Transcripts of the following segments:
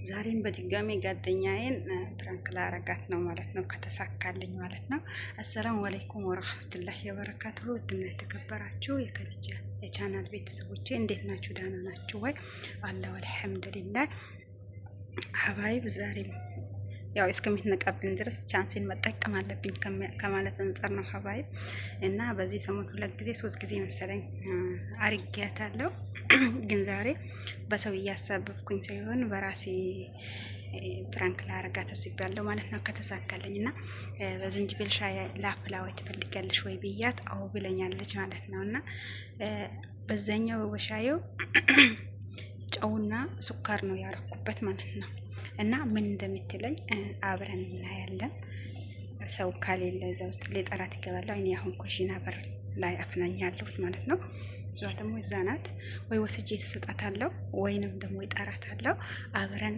ዛሬም በድጋሚ ጓደኛዬን ፕራንክ ላረጋት ነው ማለት ነው፣ ከተሳካልኝ ማለት ነው። አሰላሙ አለይኩም ወራህመቱላሂ ወበረካቱሁ። ውድና የተከበራችሁ የከልጃ የቻናል ቤተሰቦቼ እንዴት ናችሁ? ደህና ናችሁ ወይ? አላሁ አልሐምዱሊላህ። ሀባይብ ዛሬም ያው እስከምትነቃብኝ ድረስ ቻንስን መጠቀም አለብኝ ከማለት አንፃር ነው ሀባይብ። እና በዚህ ሰሞን 2 ጊዜ 3 ጊዜ መሰለኝ አርጊያታለሁ። ግን ዛሬ በሰው እያሳበብኩኝ ሳይሆን በራሴ ፕራንክ ላረጋት አስቤያለሁ ማለት ነው፣ ከተሳካልኝ። እና በዝንጅብል ሻይ ላፍላ ወይ ትፈልጊያለሽ ወይ ብያት አዎ ብለኛለች ማለት ነው። እና በዛኛው በሻዩ ጨውና ስኳር ነው ያረኩበት ማለት ነው። እና ምን እንደምትለኝ አብረን እናያለን። ሰው ካሌለ እዛ ውስጥ ሊጠራት ይገባለሁ። እኔ አሁን ኩሽና በር ላይ አፍናኛለሁ ማለት ነው። እሷ ደግሞ እዛ ናት። ወይ ወስጄ ትሰጣታለሁ ወይንም ደግሞ ይጠራታለሁ። አብረን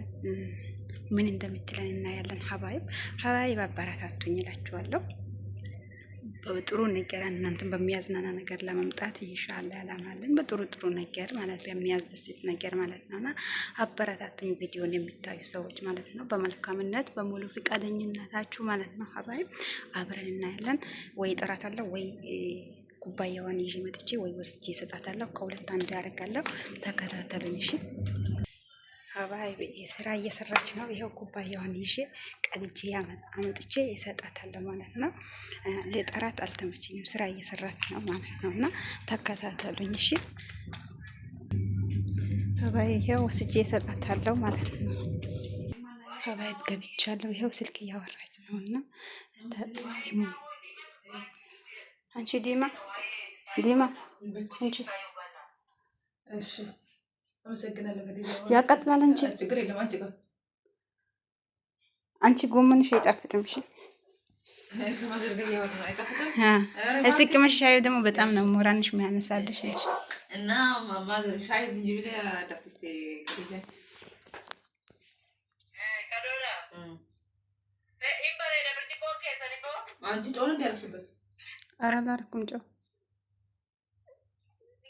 ምን እንደምትለን እናያለን። ሀባይብ አበረታቱኝ እላችኋለሁ። በጥሩ ነገር እናንተን በሚያዝናና ነገር ለመምጣት ኢንሻአላህ ያላማለን። በጥሩ ነገር ማለት በሚያስደስት ነገር ማለት ነውና አበረታቱኝ። ቪዲዮን የሚታዩ ሰዎች ማለት ነው፣ በመልካምነት በሙሉ ፍቃደኝነታችሁ ማለት ነው። ሀባይብ አብረን እናያለን። ወይ እጠራታለሁ ወይ ኩባያዋን ይዤ መጥቼ ወይ ወስጄ እሰጣታለሁ። ከሁለት አንዱ ያደርጋለሁ። ተከታተሉኝ እሺ። ሀባይብ ስራ እየሰራች ነው። ይሄው ኩባያዋን ይዤ ቀልጄ አመጥቼ እሰጣታለሁ ማለት ነው። ለጠራት አልተመቸኝም፣ ስራ እየሰራች ነው ማለት ነው። እና ተከታተሉኝ እሺ። ሀባይብ ይሄው ወስጄ እሰጣታለሁ ማለት ነው። ሀባይብ ገብቻለሁ። ይሄው ስልክ እያወራች ነው። እና ተጠቅሙ አንቺ ዲማ አንቺ እሺ ያቃጥላል። አንቺ ጎመንሽ አይጣፍጥም። እሺ እስቲ ቅመሽ ሻዩ ደግሞ በጣም ነው ሞራንሽ የሚያነሳልሽ እና ማማዘር ሻይ ዝንጅብል ያዳፍስቴ አንቺ ጮን እንዳልሽበት አራላርኩም ጮ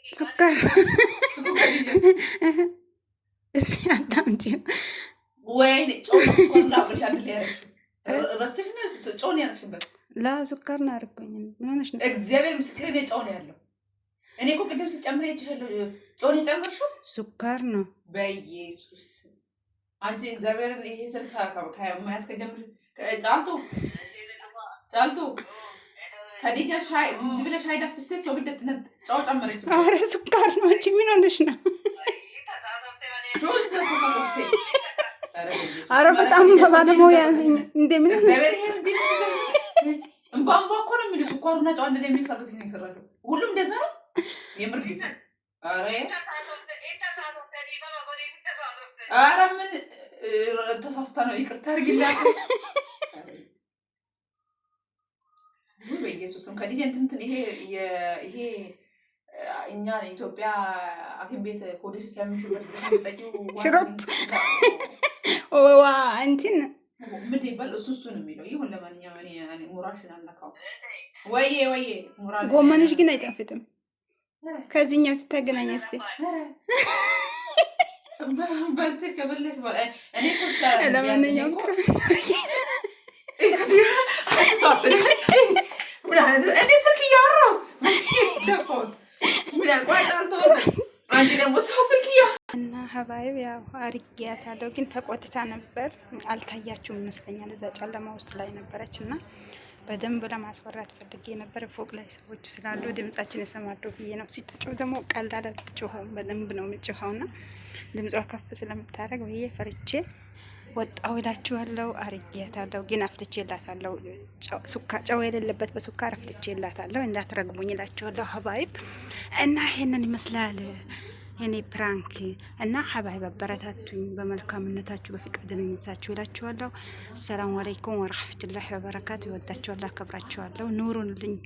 ሱካር እስቲ አታምጪው ወይ ጮን አብረሻል ያረሽ ረስተሽ ነው ጮን ያረሽበት ላ ሱካር ነው አርገኝ። ምን ሆነሽ ነው? እግዚአብሔር ምስክሬ ነው ጮን ያለው። እኔ እኮ ቅድም ስጨምር ይችላል ጮን የጨመርሽው ሱካር ነው። በኢየሱስ አንቺ እግዚአብሔርን ይሄ ስልካ ከማያስከጀምር ጫልቱ ከዲጃ ሻይ ዝንጅብል ሻይ ዳፍስቴ ሰው ብደትነት ጫው ጨመረች። አረ ሱካር ነው። አንቺ ምን ሆነሽ ነው? አረ በጣም ባለሙያ እንደምን እንባንባ እኮ ነው የሚለው። ስኳሩና ጫው አንድ ላይ የሚያሳቅት ነው ይሰራሉ። ሁሉም እንደዛ ነው የምር ግን አረ ምን ተሳስታ ነው? ይቅርታ አድርጊላት በኢየሱስም። ከዲጀ እንትን ይሄ እኛ ኢትዮጵያ አኪም ቤት ሆዴሽ ሲያምሽበት ተጠቂው ሽሮፕ ዋ እንትን ምን ይባል እሱ ነው የሚለው። ይሁን ለማንኛውም እኔ ሙራሽን አልነካው። ወይዬ ሙራል ጎመንሽ ግን አይጣፍጥም። ከዚህኛው ስታገናኝ እስቲ በልተ ከበለሽ በኋላ እኔ ተስታራ ለማንኛውም እኔ ስልክ እያወራሁ እና ሀባይብ ያው አርጊያታለሁ፣ ግን ተቆጥታ ነበር። አልታያችሁም ይመስለኛል። እዛ ጨለማ ውስጥ ላይ ነበረች እና በደንብ ለማስፈራት ፈልጌ ነበር። ፎቅ ላይ ሰዎች ስላሉ ድምጻችን የሰማዱ ብዬ ነው። ስትጮህ ደግሞ ቀላል አትጮኸውም፣ በደንብ ነው የምትጮኸው። እና ድምጿ ከፍ ስለምታደርግ ብዬ ፈርቼ ወጣሁ እላችኋለሁ። አርጊያታለሁ፣ ግን አፍልቼላታለሁ። ጨው የሌለበት በሱካር አፍልቼላታለሁ። እንዳትረግሙኝ እላችኋለሁ ሀባይብ። እና ይሄንን ይመስላል የኔ ፕራንክ። እና ሀባይብ አበረታቱኝ በመልካምነታችሁ በፍቃደኝነታችሁ እላችኋለሁ። ሰላም አለይኩም ወራህመቱላሂ ወበረካቱ። ይወዳችኋለሁ፣ አከብራችኋለሁ። ኑሩልኝ።